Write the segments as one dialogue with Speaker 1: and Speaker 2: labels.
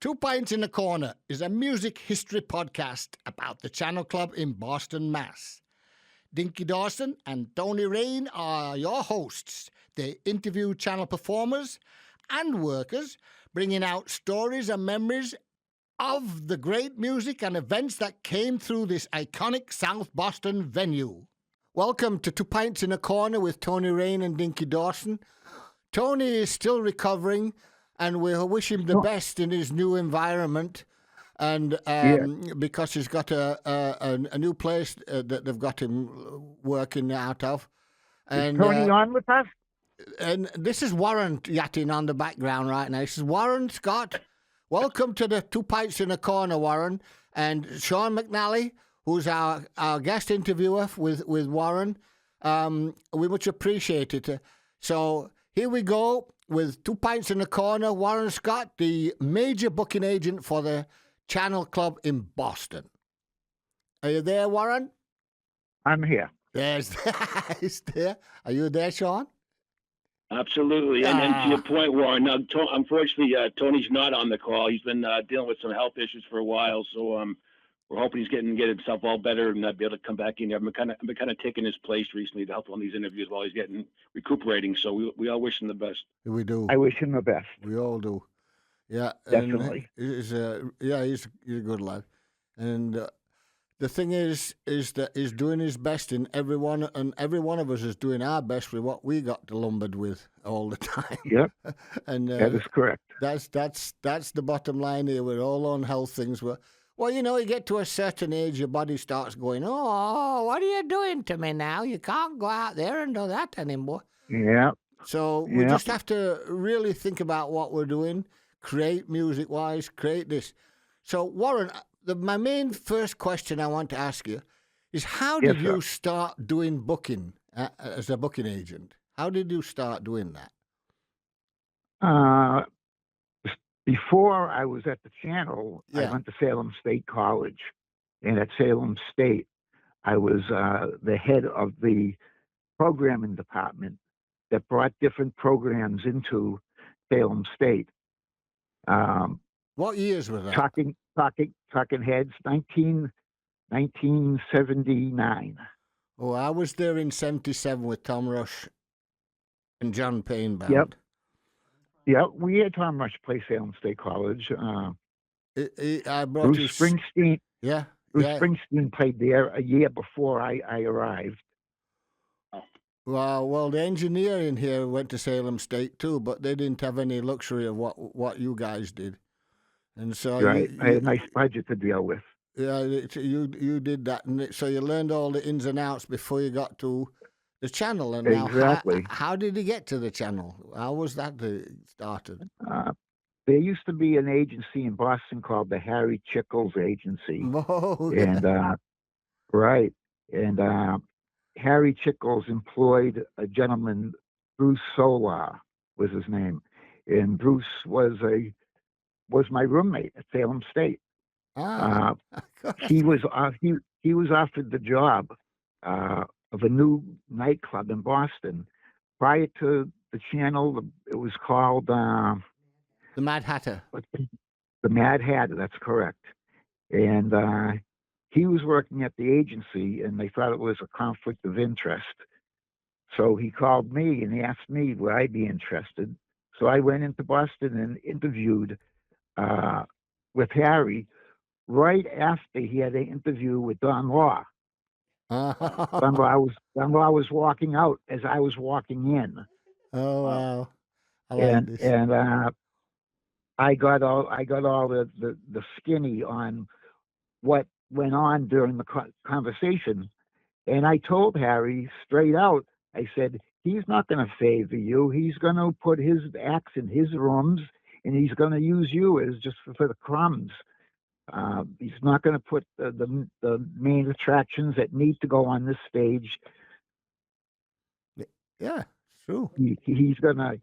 Speaker 1: Two Pints in a Corner is a music history podcast about the Channel Club in Boston, Mass. Dinky Dawson and Tony Raine are your hosts. They interview channel performers and workers, bringing out stories and memories of the great music and events that came through this iconic South Boston venue. Welcome to Two Pints in a Corner with Tony Raine and Dinky Dawson. Tony is still recovering, and we wish him the best in his new environment. And because he's got a new place that they've got him working out of. And
Speaker 2: is Tony on with us?
Speaker 1: And this is Warren yatting on the background right now. This is Warren Scott. Welcome to the Two Pints in a Corner, Warren. And Sean McNally, who's our guest interviewer with Warren. We much appreciate it. So here we go with Two Pints in a Corner. Warren Scott, the major booking agent for the Channel Club in Boston. Are you there, Warren?
Speaker 2: I'm here.
Speaker 1: Yes, he's there. Are you there, Sean?
Speaker 3: Absolutely. And to your point, Warren, now, unfortunately, Tony's not on the call. He's been dealing with some health issues for a while, so we're hoping he's get himself all better and be able to come back in. I've been kind of taking his place recently to help on these interviews while he's recuperating. So we all wish him the best.
Speaker 1: We do.
Speaker 2: I wish him the best.
Speaker 1: We all do. Yeah,
Speaker 2: definitely.
Speaker 1: He's a good lad, and the thing is that he's doing his best in every one of us is doing our best with what we got lumbered with all the time.
Speaker 2: Yep,
Speaker 1: and
Speaker 2: that is correct.
Speaker 1: That's the bottom line here. We're all on health things. Well, you get to a certain age, your body starts going, oh, what are you doing to me now? You can't go out there and do that anymore.
Speaker 2: Yeah.
Speaker 1: So we just have to really think about what we're doing. Create music-wise, create this. So, Warren, my main first question I want to ask you is how did you start doing booking as a booking agent? How did you start doing
Speaker 2: that? Before I was at the channel, I went to Salem State College. And at Salem State, I was the head of the programming department that brought different programs into Salem State.
Speaker 1: What years was that?
Speaker 2: Talking Heads, 1979.
Speaker 1: Oh, I was there in 77 with Tom Rush and John Payne band.
Speaker 2: Yep, we had Tom Rush play Salem State College.
Speaker 1: I brought
Speaker 2: Bruce Springsteen.
Speaker 1: Yeah.
Speaker 2: Bruce Springsteen played there a year before I arrived.
Speaker 1: Well, the engineer in here went to Salem State too, but they didn't have any luxury of what you guys did, and so
Speaker 2: I had a nice budget to deal with.
Speaker 1: Yeah, you did that, and so you learned all the ins and outs before you got to the channel. And
Speaker 2: exactly.
Speaker 1: Now, how did you get to the channel? How was that started?
Speaker 2: There used to be an agency in Boston called the Harry Chickles Agency, and Harry Chickles employed a gentleman, Bruce Solar was his name, and Bruce was my roommate at Salem State. He was offered the job of a new nightclub in Boston. Prior to the channel, it was called
Speaker 1: the Mad Hatter.
Speaker 2: The Mad Hatter, that's correct. And he was working at the agency, and they thought it was a conflict of interest. So he called me and he asked me would I be interested. So I went into Boston and interviewed with Harry right after he had an interview with Don Law. Don Law was walking out as I was walking in.
Speaker 1: Oh wow!
Speaker 2: And I got all the skinny on what went on during the conversation, and I told Harry straight out. I said, he's not going to favor you. He's going to put his acts in his rooms, and he's going to use you as just for the crumbs. He's not going to put the main attractions that need to go on this stage.
Speaker 1: Yeah, true.
Speaker 2: He's gonna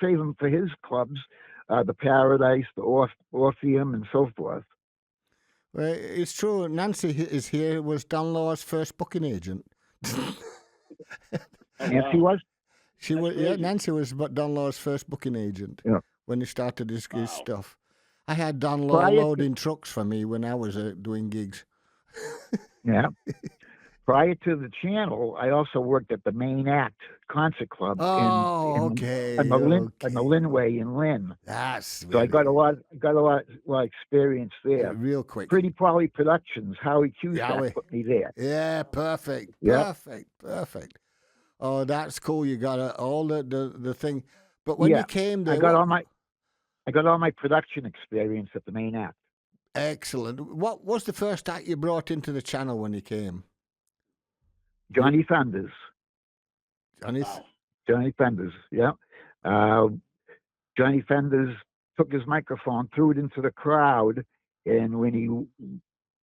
Speaker 2: save them for his clubs, the Paradise, the Orpheum, and so forth.
Speaker 1: Well, it's true. Nancy is here. Was Don Law's first booking agent.
Speaker 2: Nancy was.
Speaker 1: She was. Yeah, Nancy was Don Law's first booking agent when he started his stuff. I had Don
Speaker 2: Prior to,
Speaker 1: loading trucks for me when I was doing gigs.
Speaker 2: yeah. Prior to the channel, I also worked at the Main Act Concert Club
Speaker 1: Oh, okay,
Speaker 2: in the
Speaker 1: okay.
Speaker 2: Linway in Lynn.
Speaker 1: That's
Speaker 2: So I got
Speaker 1: very
Speaker 2: a lot of experience there.
Speaker 1: real quick.
Speaker 2: Pretty Polly Productions, Howie
Speaker 1: Yeah,
Speaker 2: Cusack put me there.
Speaker 1: yeah, perfect,
Speaker 2: Yep.
Speaker 1: perfect, perfect. Oh, that's cool. You got all the thing. But when
Speaker 2: Yeah.
Speaker 1: you came
Speaker 2: I
Speaker 1: there,
Speaker 2: got all my production experience at the Main Act.
Speaker 1: excellent. What was the first act you brought into the channel when you came?
Speaker 2: Johnny Thunders.
Speaker 1: Johnny.
Speaker 3: Wow.
Speaker 2: Johnny Thunders, yeah. Johnny Thunders took his microphone, threw it into the crowd, and when he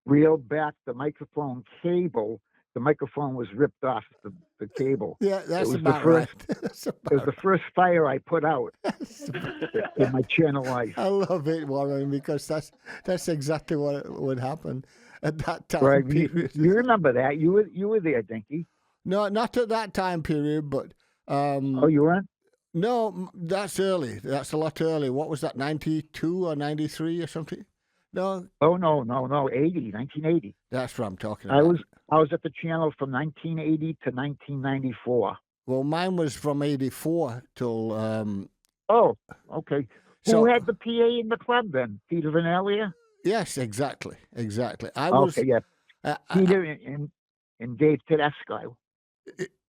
Speaker 2: reeled back the microphone cable, the microphone was ripped off the cable.
Speaker 1: Yeah,
Speaker 2: It
Speaker 1: that's
Speaker 2: was the
Speaker 1: about
Speaker 2: first.
Speaker 1: right. That's
Speaker 2: It was
Speaker 1: about
Speaker 2: the first fire I put out in my channel life.
Speaker 1: I love it, Warren, because that's exactly what would happen at that time
Speaker 2: Right?
Speaker 1: period.
Speaker 2: You remember that? You were there, Dinky.
Speaker 1: No, not at that time period, but
Speaker 2: Oh, you weren't?
Speaker 1: no, that's early. That's a lot early. What was that, 92 or 93 or something? No,
Speaker 2: Oh, no, 1980.
Speaker 1: that's what I'm talking
Speaker 2: I
Speaker 1: about.
Speaker 2: was at the channel from 1980 to 1994.
Speaker 1: Well, mine was from 84 till,
Speaker 2: Oh, okay. Who
Speaker 1: so,
Speaker 2: had the PA in the club then? Peter Vanalia?
Speaker 1: yes, exactly. I
Speaker 2: Okay,
Speaker 1: was,
Speaker 2: yeah.
Speaker 1: uh,
Speaker 2: Peter and Dave Tedesco.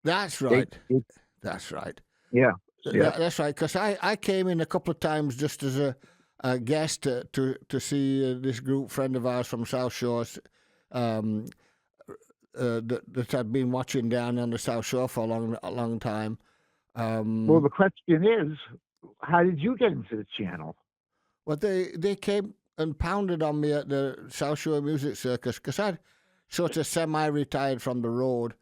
Speaker 1: that's
Speaker 2: Dave,
Speaker 1: right. That's right.
Speaker 2: yeah, yeah.
Speaker 1: That's right. Because I came in a couple of times just as a guest to see this group friend of ours from South Shore um, that had been watching down on the South Shore for a long time.
Speaker 2: Well, the question is, how did you get into the channel?
Speaker 1: Well, they came and pounded on me at the South Shore Music Circus because I'd sort of semi-retired from the road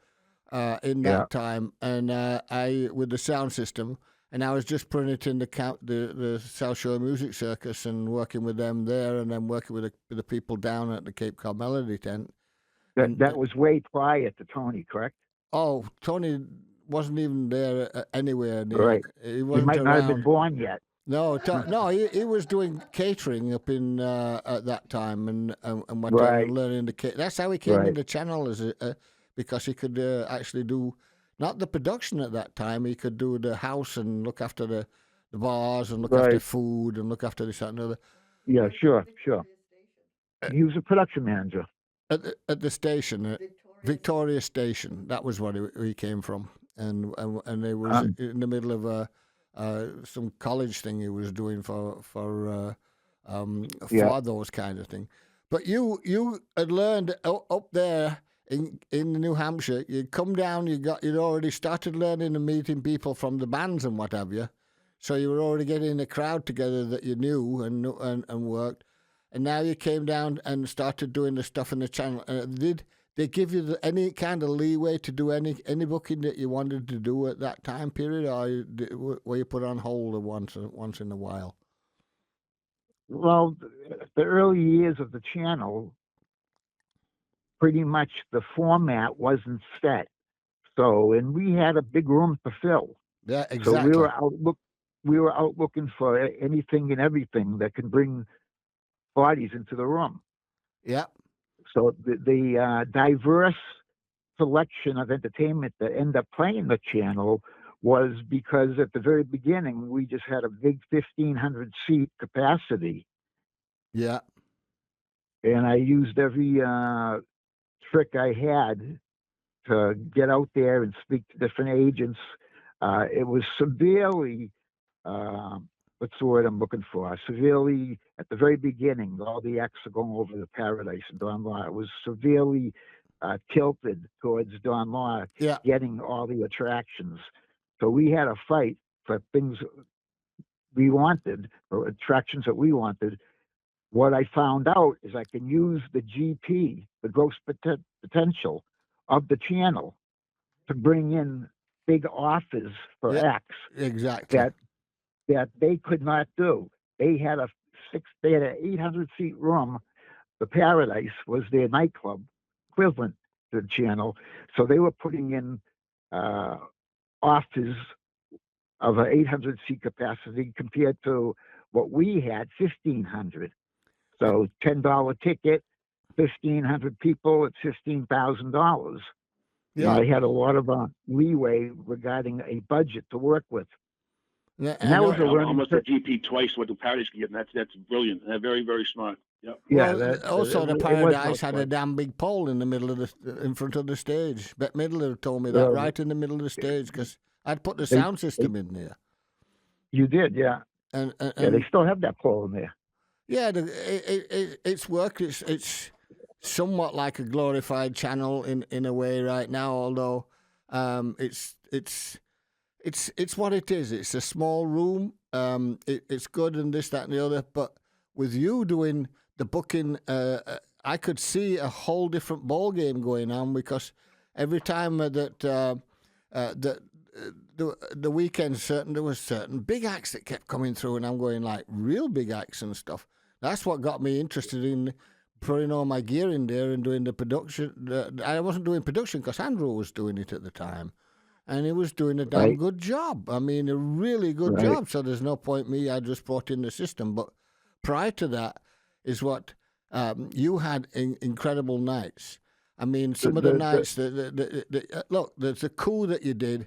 Speaker 1: in that
Speaker 2: Yeah.
Speaker 1: time, and I with the sound system, and I was just putting it in the South Shore Music Circus and working with them there, and then working with the people down at the Cape Cod Melody tent.
Speaker 2: That was way prior to Tony, correct?
Speaker 1: Oh, Tony wasn't even there anywhere near.
Speaker 2: Right.
Speaker 1: He
Speaker 2: He
Speaker 1: wasn't
Speaker 2: might not have been
Speaker 1: around.
Speaker 2: born yet.
Speaker 1: No, no, he was doing catering up in at that time and what
Speaker 2: Right.
Speaker 1: learning the. That's how he came
Speaker 2: Right.
Speaker 1: in the channel because he could actually do not the production at that time. He could do the house and look after the bars and look after
Speaker 2: Right.
Speaker 1: food and look after this that, and other
Speaker 2: Yeah, sure. He was a production manager.
Speaker 1: at the station, Victoria Station. That was what he came from, and it was in the middle of some college thing he was doing for those kind of thing. But you had learned up there in New Hampshire. You'd come down. You'd already started learning and meeting people from the bands and what have you. So you were already getting a crowd together that you knew and worked. And now you came down and started doing the stuff in the channel. Did they give you any kind of leeway to do any booking that you wanted to do at that time period, or were you put on hold once in a while?
Speaker 2: Well, the early years of the channel, pretty much the format wasn't set. So, and we had a big room to fill.
Speaker 1: Yeah,
Speaker 2: So
Speaker 1: exactly.
Speaker 2: we were out looking for anything and everything that can bring bodies into the room.
Speaker 1: Yeah.
Speaker 2: So the diverse selection of entertainment that ended up playing the channel was because at the very beginning we just had a big 1,500 seat capacity.
Speaker 1: Yeah.
Speaker 2: And I used every trick I had to get out there and speak to different agents. It was severely, what's the word I'm looking for? Severely, at the very beginning, all the acts are going over the Paradise and Don Law. It was severely tilted towards Don Law getting all the attractions. So we had a fight for things we wanted, or attractions that we wanted. What I found out is I can use the GP, the gross potential of the channel, to bring in big offers for acts
Speaker 1: exactly
Speaker 2: that they could not do. They had an 800 seat room. The Paradise was their nightclub equivalent to the channel, so they were putting in offers of an 800 seat capacity compared to what we had, 1,500. So $10 ticket, 1,500 people, it's $15,000.
Speaker 1: Yeah.
Speaker 2: They had a lot of leeway regarding a budget to work with.
Speaker 1: Yeah,
Speaker 2: And that was a learning
Speaker 3: almost a GP twice what the Paradise can get, and that's brilliant. They're very, very smart. Yep.
Speaker 2: Yeah,
Speaker 1: well, also the Paradise had a damn big pole in the middle of in front of the stage. Bette Midler told me that right in the middle of the stage because I'd put the sound system in there.
Speaker 2: You did, yeah.
Speaker 1: And
Speaker 2: yeah, they still have that pole in there.
Speaker 1: Yeah, it's worked. It's somewhat like a glorified channel in a way right now. Although it's what it is. It's a small room. It's good and this, that, and the other. But with you doing the booking, I could see a whole different ball game going on because every time that the weekends, there was certain big acts that kept coming through, and I'm going like real big acts and stuff. That's what got me interested in putting all my gear in there and doing the production. I wasn't doing production because Andrew was doing it at the time. And he was doing a damn good job. I mean, a really good job. So there's no point me. I just brought in the system. But prior to that is what you had incredible nights. I mean, some of the nights. Look, there's a coup that you did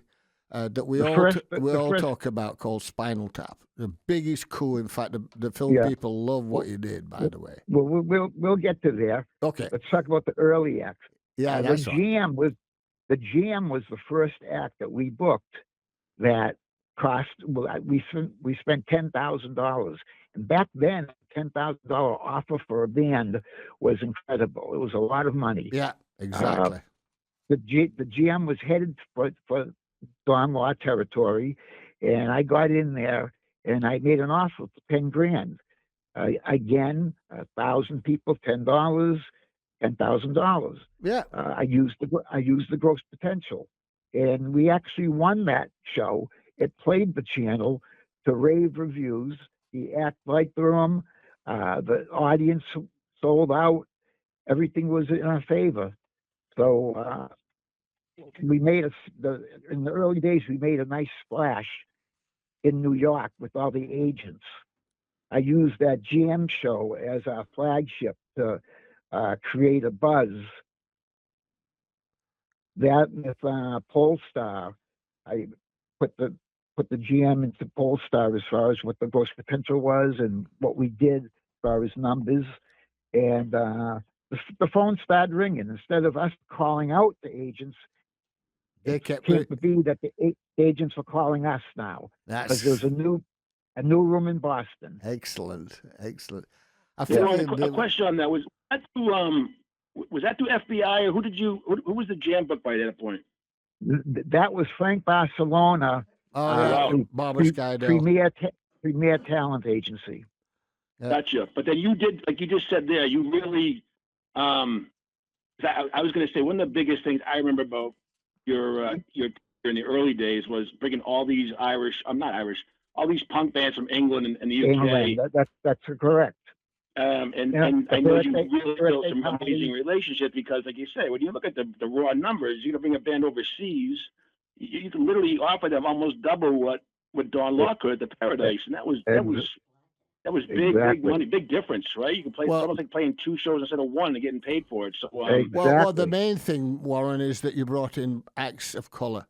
Speaker 1: that we all talk about called Spinal Tap. The biggest coup. In fact, the film people love what you did. By the way.
Speaker 2: Well, we'll get to there.
Speaker 1: Okay.
Speaker 2: Let's talk about the early acts.
Speaker 1: Yeah, that's right.
Speaker 2: The Jam was the first act that we booked that cost. Well, we spent $10,000, and back then, $10,000 offer for a band was incredible. It was a lot of money.
Speaker 1: Yeah, exactly.
Speaker 2: The Jam was headed for Don Law territory, and I got in there and I made an offer for $10,000. Again, 1,000 people, $10. $10,000.
Speaker 1: Yeah.
Speaker 2: I used the gross potential, and we actually won that show. It played the channel to rave reviews. The act liked the room. The audience sold out. Everything was in our favor. So we made in the early days. We made a nice splash in New York with all the agents. I used that Jam show as our flagship to create a buzz. That with Polestar, I put the GM into Polestar as far as what the gross potential was and what we did as far as numbers. And the phone started ringing. Instead of us calling out the agents, it came to be that the agents were calling us now because there's a new room in Boston.
Speaker 1: Excellent.
Speaker 3: A question on that was that through FBI or who was the Jam book by that point?
Speaker 2: That was Frank Barcelona.
Speaker 1: Barbara
Speaker 2: Skydale. Premier talent agency.
Speaker 3: Yeah. Gotcha. But then you did, like you just said there, you really, I was going to say, one of the biggest things I remember about your in the early days was bringing all these all these punk bands from England and the UK.
Speaker 2: That's correct.
Speaker 3: And I know you really built some amazing relationships because, like you say, when you look at the raw numbers, you're gonna bring a band overseas, you can literally offer them almost double what Don Law could at the Paradise, and that was big money, big difference, right? You can play almost like playing two shows instead of one and getting paid for it. So,
Speaker 1: well, the main thing, Warren, is that you brought in acts of color.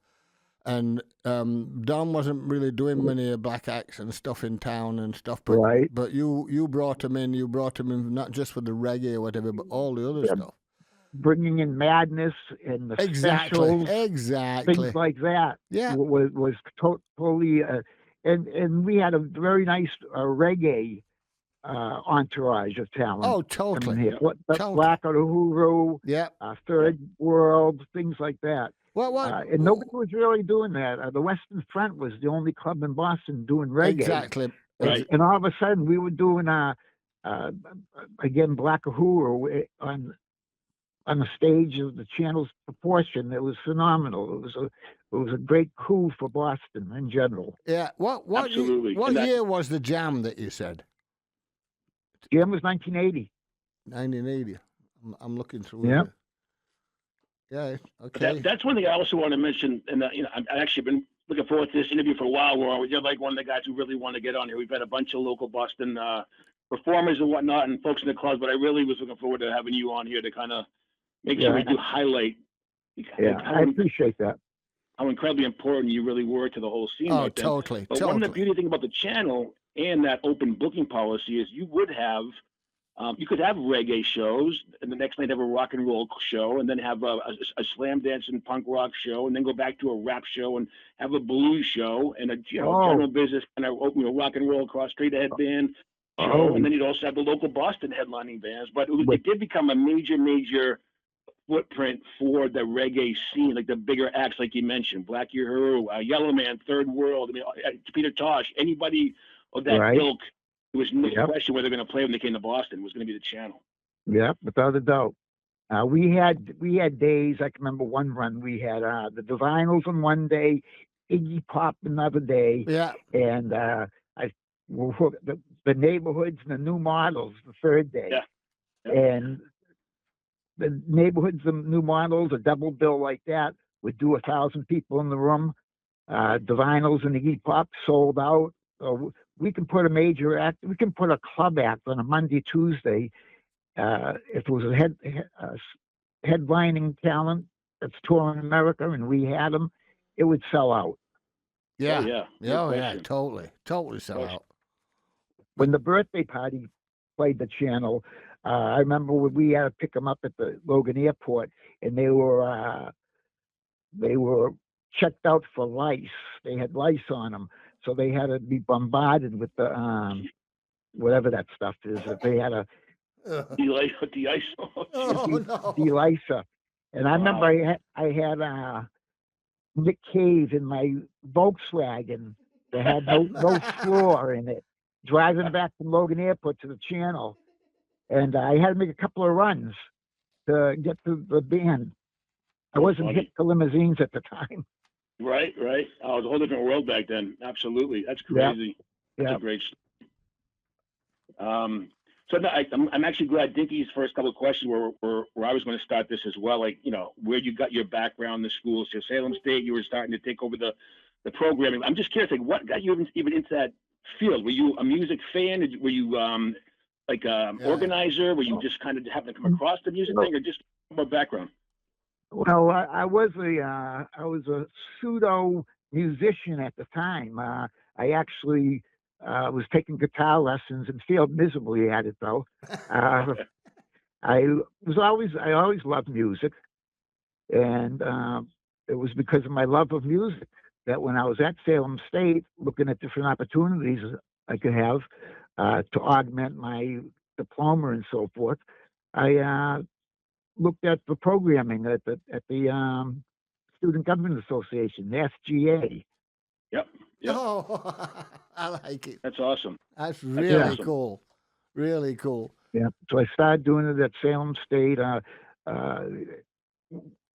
Speaker 1: And Don wasn't really doing many black acts and stuff in town and stuff, but you brought him in. You brought him in not just for the reggae or whatever, but all the other stuff.
Speaker 2: Bringing in Madness and the specials, things like that.
Speaker 1: Yeah,
Speaker 2: was totally. And we had a very nice reggae entourage of talent.
Speaker 1: Oh, totally.
Speaker 2: Black Uhuru, Third World, things like that. And nobody was really doing that. The Western Front was the only club in Boston doing reggae.
Speaker 1: Exactly.
Speaker 3: Right.
Speaker 2: And all of a sudden, we were doing again Black Uhuru on the stage of the channel's proportion. It was phenomenal. It was a great coup for Boston in general.
Speaker 1: Yeah. What year was the Jam that you said?
Speaker 2: Jam was 1980.
Speaker 1: 1980. I'm looking through.
Speaker 2: Yeah.
Speaker 1: Yeah. Okay.
Speaker 3: That's one thing I also want to mention, and I've actually been looking forward to this interview for a while. Where you're like one of the guys who really want to get on here. We've had a bunch of local Boston performers and whatnot and folks in the clubs, but I really was looking forward to having you on here to kind of make sure we do highlight.
Speaker 2: Yeah, I appreciate that.
Speaker 3: How incredibly important you really were to the whole scene.
Speaker 1: Oh,
Speaker 3: right then.
Speaker 1: totally.
Speaker 3: But one of the beauty thing about the channel and that open booking policy is you would have, you could have reggae shows, and the next night have a rock and roll show, and then have a slam dance and punk rock show, and then go back to a rap show and have a blues show and a general business kind of rock and roll across street headband show, and then you'd also have the local Boston headlining bands. But it did become a major footprint for the reggae scene, like the bigger acts, like you mentioned, Black Uhuru, Yellow Man, Third World. I mean, Peter Tosh, anybody of that ilk. It was no question where they're going to play when they came to Boston. It was going to be the channel.
Speaker 2: Yeah, without a doubt. We had days. I can remember one run. We had the Divinyls on one day, Iggy Pop another day, and the Neighborhoods and the New Models the third day. And the Neighborhoods and New Models, a double bill like that, would do 1,000 people in the room. Divinyls and Iggy Pop sold out. So we can put a major act. We can put a club act on a Monday, Tuesday. If it was a headlining talent that's touring America, and we had them, it would sell out.
Speaker 1: Yeah, totally sell out.
Speaker 2: When the birthday party played the channel, I remember when we had to pick them up at the Logan Airport, and they were checked out for lice. They had lice on them, so they had to be bombarded with the whatever that stuff is. They had a de-licer. And I remember I had Nick Cave in my Volkswagen that had no floor in it, driving back from Logan Airport to the channel. And I had to make a couple of runs to get to the band. I wasn't hip to limousines at the time.
Speaker 3: Right. Oh, it was a whole different world back then. Absolutely. That's crazy. That's a great story. So I'm actually glad Dinky's first couple of questions were where I was going to start this as well. Like, where you got your background in the schools. So Salem State, you were starting to take over the programming. I'm just curious, like, what got you even into that field? Were you a music fan? Were you organizer? Were you just kind of happened to come across the music thing, or just more background?
Speaker 2: Well, I was a pseudo musician at the time. I actually was taking guitar lessons and failed miserably at it, though. I always loved music, and it was because of my love of music that when I was at Salem State, looking at different opportunities I could have to augment my diploma and so forth, I looked at the programming at the Student Government Association, the SGA.
Speaker 3: Yep.
Speaker 1: Oh, I like it.
Speaker 3: That's awesome.
Speaker 1: That's really cool. Really cool.
Speaker 2: Yeah. So I started doing it at Salem State.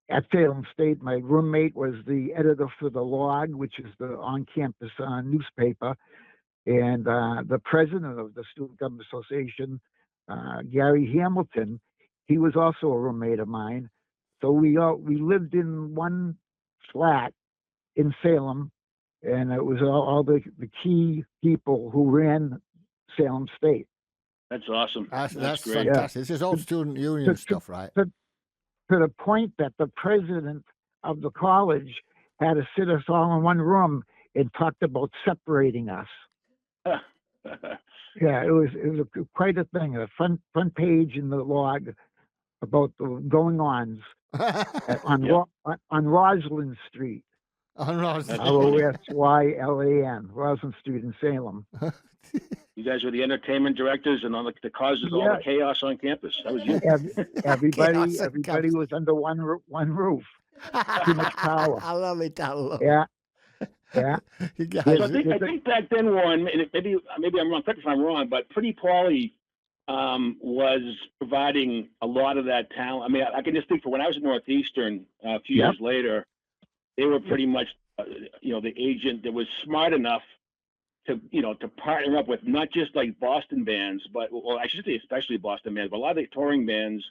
Speaker 2: At Salem State, my roommate was the editor for the Log, which is the on-campus newspaper, and the president of the Student Government Association, Gary Hamilton. He was also a roommate of mine. So we lived in one flat in Salem, and it was all the key people who ran Salem State.
Speaker 3: That's awesome.
Speaker 1: That's
Speaker 3: great.
Speaker 1: fantastic. This is all student union stuff, right?
Speaker 2: To the point that the president of the college had to sit us all in one room and talked about separating us. Yeah, it was quite a thing. A front page in the Log about the going-ons on Roslyn Street.
Speaker 1: On Roslyn.
Speaker 2: Rosyan, Roslyn Street in Salem.
Speaker 3: You guys were the entertainment directors and all the causes, all the chaos on campus. That was you.
Speaker 2: Everybody was under one roof. Too much power.
Speaker 1: I love it.
Speaker 2: Yeah.
Speaker 1: You guys,
Speaker 3: so I think back then, Warren, and maybe I'm wrong. Correct me if I'm wrong, but Pretty Paulie was providing a lot of that talent. I mean, I can just think for when I was at Northeastern a few years later, they were pretty much, the agent that was smart enough to partner up with not just like Boston bands, but I should say especially Boston bands, but a lot of the touring bands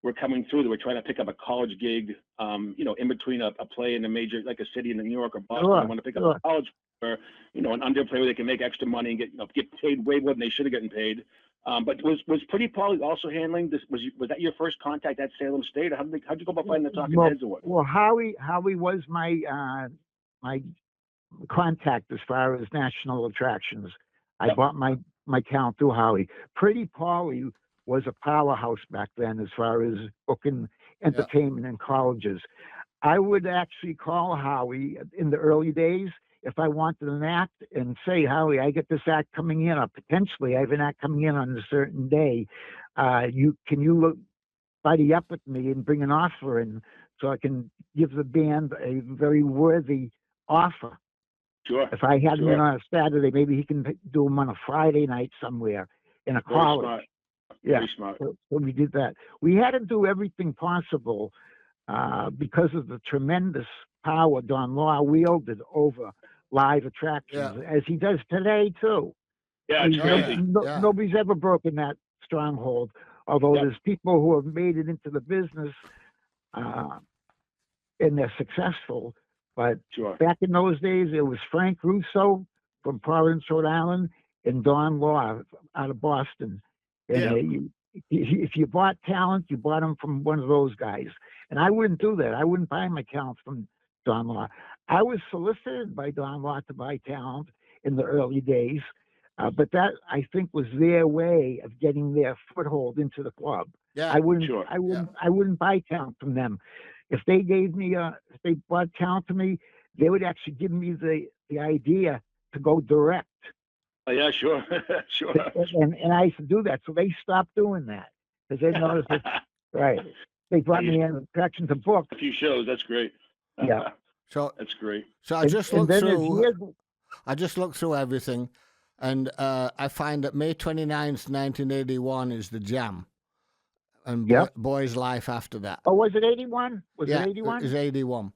Speaker 3: were coming through. They were trying to pick up a college gig, in between a play in a major, like a city in New York or Boston. They want to pick up a college or, an underplay where they can make extra money and get paid way more than they should have gotten paid. But was Pretty Polly also handling this? Was that your first contact at Salem State? Or how'd you go about finding the talking heads or what?
Speaker 2: Well, Howie was my contact as far as national attractions. I bought my talent through Howie. Pretty Polly was a powerhouse back then as far as booking entertainment in colleges. I would actually call Howie in the early days if I wanted an act and say, Howie, I get this act coming in, or potentially I have an act coming in on a certain day. Can you buddy up with me and bring an offer in so I can give the band a very worthy offer.
Speaker 3: Sure.
Speaker 2: If I had him in on a Saturday, maybe he can do them on a Friday night somewhere in a college.
Speaker 3: Smart.
Speaker 2: Yeah.
Speaker 3: Very smart.
Speaker 2: So we did that. We had to do everything possible because of the tremendous power Don Law wielded over live attractions, as he does today too.
Speaker 3: Yeah, it's crazy.
Speaker 2: Nobody's ever broken that stronghold, although there's people who have made it into the business and they're successful. But back in those days, it was Frank Russo from Providence, Rhode Island, and Don Law out of Boston. And if you bought talent, you bought them from one of those guys. And I wouldn't do that. I wouldn't buy my talent from Don Law. I was solicited by Don Law to buy talent in the early days, but that I think was their way of getting their foothold into the club.
Speaker 1: Yeah,
Speaker 2: I wouldn't buy talent from them. If they gave me if they bought talent to me, they would actually give me the idea to go direct.
Speaker 3: Oh, yeah, sure. Sure.
Speaker 2: And I used to do that. So they stopped doing that because they noticed that, right. They brought me in attraction to book.
Speaker 3: A few shows. That's great.
Speaker 2: Yeah.
Speaker 1: So
Speaker 3: that's great.
Speaker 1: So I just looked through. I just looked through everything, and I find that May 29th, 1981 is the Jam, and Boy's Life after that.
Speaker 2: Oh, was it 81? Was it 81?
Speaker 1: It was 81.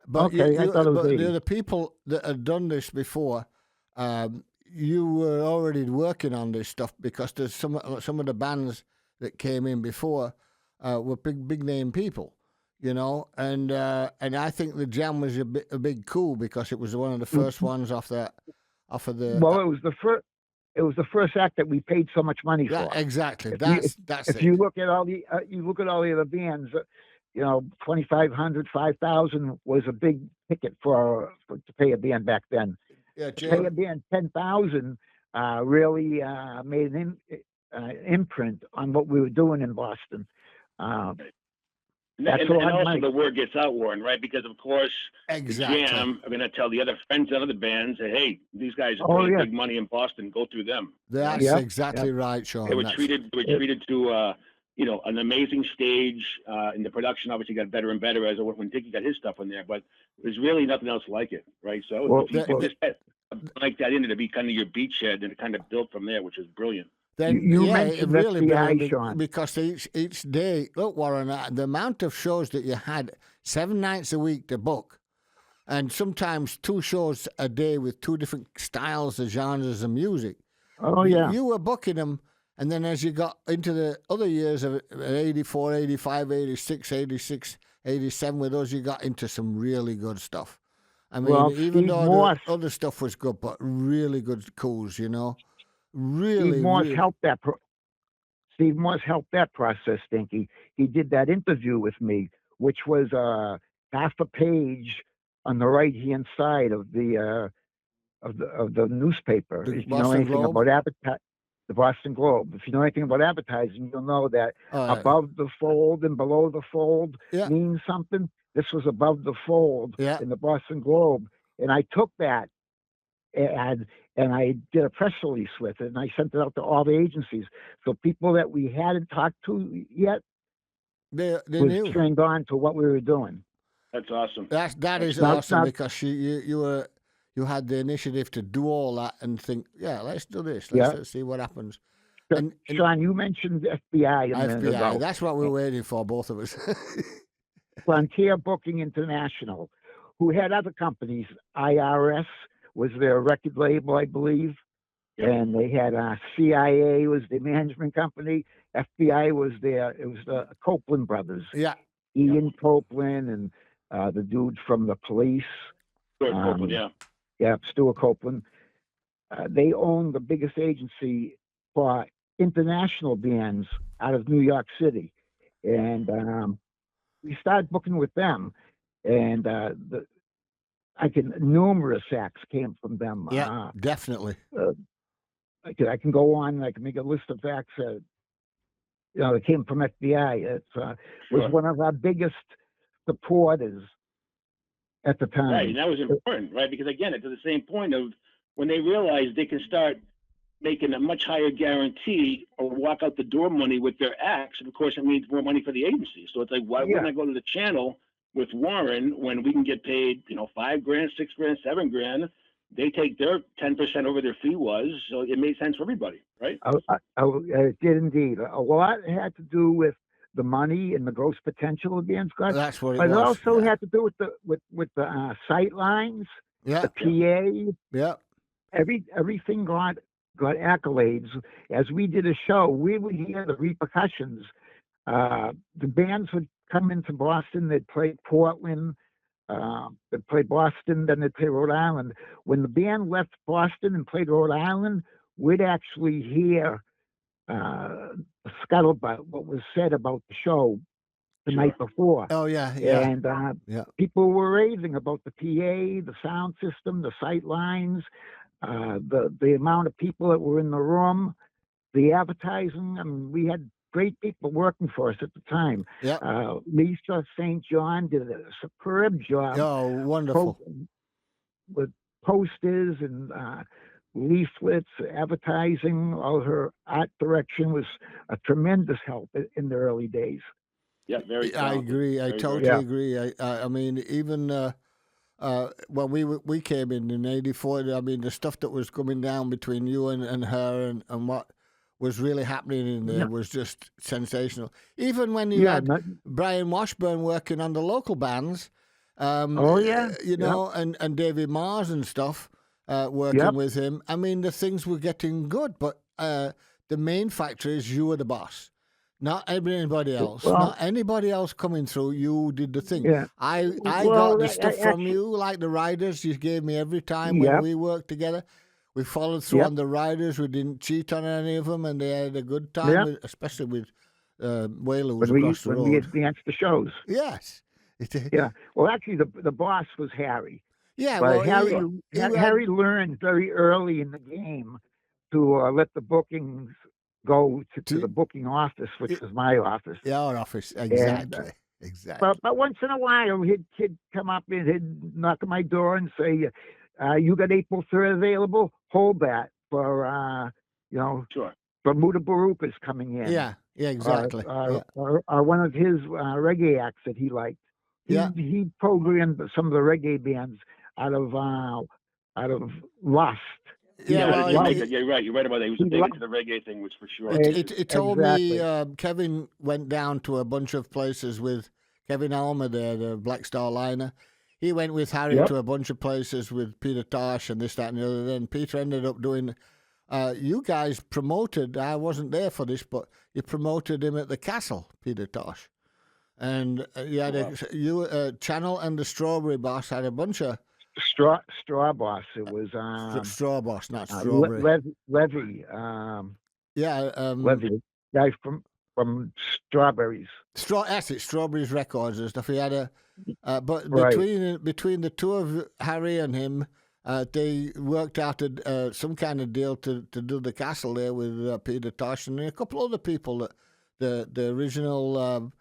Speaker 1: But
Speaker 2: okay, I thought it was 80.
Speaker 1: The people that had done this before, you were already working on this stuff because there's some of the bands that came in before were big name people. You know, and I think the Jam was a big coup because it was one of the first ones off of the.
Speaker 2: Well, it was the first. It was the first act that we paid so much money for.
Speaker 1: Exactly.
Speaker 2: If you look at all the other bands, you know, 2,500, 5,000 was a big ticket to pay a band back then.
Speaker 1: Yeah,
Speaker 2: to pay a band 10,000 really made an imprint on what we were doing in Boston.
Speaker 3: And also the word gets out, Warren, right? Because of course, the Jam are going to tell the other friends and other bands, hey, these guys are paying big money in Boston. Go through them.
Speaker 1: That's exactly right, Sean.
Speaker 3: They were treated to an amazing stage, and the production obviously got better and better as when Dinky got his stuff in there. But there's really nothing else like it, right? So if you just like that into to be kind of your beachhead, and it kind of built from there, which is brilliant.
Speaker 1: Then
Speaker 2: it really FBI, Sean.
Speaker 1: Because each day, look, Warren, the amount of shows that you had 7 nights a week to book, and sometimes 2 shows a day with 2 different styles of genres of music.
Speaker 2: Oh yeah,
Speaker 1: you were booking them, and then as you got into the other years of 84, 85, 86, 86, 87, with those, you got into some really good stuff. I mean, even though the other stuff was good, but really good coups, you know. Really,
Speaker 2: Steve Morse helped that process, Dinky. He did that interview with me, which was half a page on the right hand side of the newspaper. If you know anything about the Boston Globe. If you know anything about advertising, you'll know that above the fold and below the fold means something. This was above the fold in the Boston Globe, and I took that and I did a press release with it, and I sent it out to all the agencies. So people that we hadn't talked to yet,
Speaker 1: they knew.
Speaker 2: Trained on to what we were doing.
Speaker 3: That's awesome.
Speaker 1: That is awesome because you had the initiative to do all that and think, let's do this. Let's see what happens.
Speaker 2: And Sean, you mentioned FBI.
Speaker 1: FBI. That's what we're waiting for, both of us.
Speaker 2: Frontier Booking International, who had other companies, IRS. Was their record label, I believe, and they had CIA was the management company. FBI was it was the Copeland brothers.
Speaker 1: Yeah,
Speaker 2: Ian Copeland and the dude from the Police.
Speaker 3: Stuart Copeland,
Speaker 2: Stuart Copeland. They owned the biggest agency for international bands out of New York City, and we started booking with them, and numerous acts came from them.
Speaker 1: Yeah, definitely.
Speaker 2: I can go on. I can make a list of acts that that came from FBI. It was one of our biggest supporters at the time.
Speaker 3: Right, and that was important, right? Because again, it's to the same point of when they realize they can start making a much higher guarantee or walk out the door money with their acts, and of course it means more money for the agency. So it's like, why wouldn't I go to the channel with Warren when we can get paid, $5,000, $6,000, $7,000? They take their 10% over their fee was, so it made sense for everybody, right?
Speaker 2: It did indeed. A lot had to do with the money and the gross potential of bands.
Speaker 1: That's what it
Speaker 2: but
Speaker 1: was.
Speaker 2: It also had to do with the sight lines, the PA.
Speaker 1: Yeah.
Speaker 2: Everything got accolades. As we did a show, we would hear the repercussions. The bands would come into Boston. They'd play Portland. They'd play Boston, then they'd play Rhode Island. When the band left Boston and played Rhode Island, we'd actually hear scuttlebutt, what was said about the show the night before.
Speaker 1: Oh, yeah.
Speaker 2: And people were raving about the PA, the sound system, the sight lines, the amount of people that were in the room, the advertising. I mean, we had great people working for us at the time.
Speaker 1: Yeah.
Speaker 2: Lisa St. John did a superb job.
Speaker 1: Oh, wonderful.
Speaker 2: With posters and leaflets, advertising. All her art direction was a tremendous help in the early days.
Speaker 3: Yeah, very talented.
Speaker 1: I agree. I totally agree. I mean, even when we came in '84, I mean, the stuff that was coming down between you and her and what was really happening in there was just sensational. Even when you had Brian Washburn working on the local bands, and David Mars and stuff working with him. I mean, the things were getting good, but the main factor is you were the boss. Not anybody else. Not anybody else coming through. You did the thing.
Speaker 2: Yeah.
Speaker 1: I got the stuff from you, like the riders you gave me every time when we worked together. We followed through on the riders. We didn't cheat on any of them, and they had a good time, especially with Whalers across the road.
Speaker 2: When we advanced the shows.
Speaker 1: Yes.
Speaker 2: Yeah. Well, actually, the boss was Harry.
Speaker 1: Yeah.
Speaker 2: But
Speaker 1: well,
Speaker 2: Harry learned very early in the game to let the bookings go to the booking office, which was my office.
Speaker 1: Yeah, our office. Exactly. Exactly.
Speaker 2: But once in a while, he'd come up and he'd knock on my door and say, you got April 3rd available? Hold that for, for Muda Baruch is coming in.
Speaker 1: Yeah, exactly.
Speaker 2: Or one of his reggae acts that he liked. He programmed some of the reggae bands out of Lust.
Speaker 3: You're right. You're right about that. He was big into the reggae thing, which for sure.
Speaker 1: It told me Kevin went down to a bunch of places with Kevin Almer there, the Black Star Liner. He went with Harry to a bunch of places with Peter Tosh and this, that, and the other. Then Peter ended up doing. You guys promoted. I wasn't there for this, but you promoted him at the Castle, Peter Tosh, and you had Channel and the Strawberry Boss had a bunch of.
Speaker 2: Straw Boss. It was
Speaker 1: Straw Boss, not Strawberry.
Speaker 2: Levy.
Speaker 1: Levy.
Speaker 2: Guy from Strawberries.
Speaker 1: Strawberries Records and stuff. He had but between the two of Harry and him, they worked out some kind of deal to do the Castle there with Peter Tosh and a couple other people. The original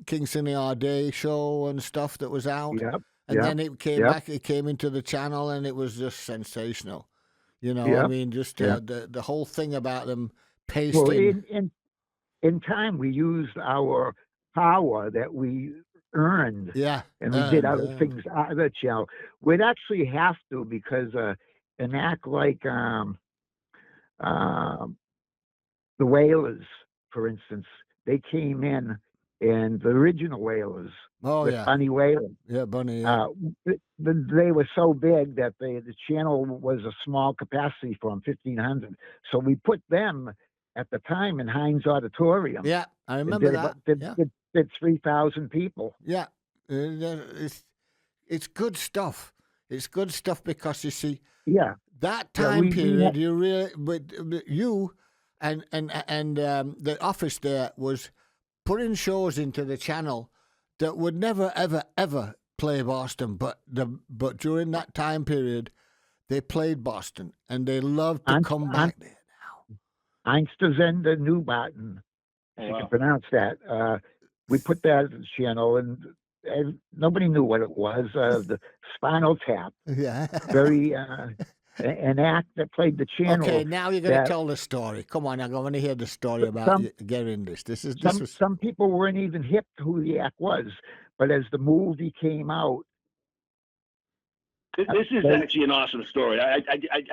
Speaker 1: Kingston A Day show and stuff that was out.
Speaker 2: Yep.
Speaker 1: And then it came back. It came into the channel, and it was just sensational. I mean, just the whole thing about them pasting.
Speaker 2: Well, in time, we used our power that we earned.
Speaker 1: Yeah,
Speaker 2: and we did other things out of the channel. We'd actually have to because an act like the Whalers, for instance, they came in. And the original Whalers, Bunny Whaler.
Speaker 1: Yeah, Bunny.
Speaker 2: They were so big that the channel was a small capacity for them, 1,500. So we put them at the time in Heinz Auditorium.
Speaker 1: Yeah, I remember that.
Speaker 2: Did 3,000 people.
Speaker 1: Yeah, it's good stuff. It's good stuff because you see, that time period, you really, but you and the office there was putting shows into the channel that would never ever play Boston, but during that time period, they played Boston, and they loved to come back there now.
Speaker 2: Einsterzender Newbatten,
Speaker 3: Oh,
Speaker 2: you
Speaker 3: wow.
Speaker 2: can pronounce that. We put that as a channel, and nobody knew what it was. The Spinal Tap,
Speaker 1: Yeah.
Speaker 2: very an act that played the channel.
Speaker 1: Okay, now you're going to tell the story. Come on, I want to hear the story about you getting this.
Speaker 2: Some people weren't even hip to who the act was, but as the movie came out,
Speaker 3: This is actually an awesome story. I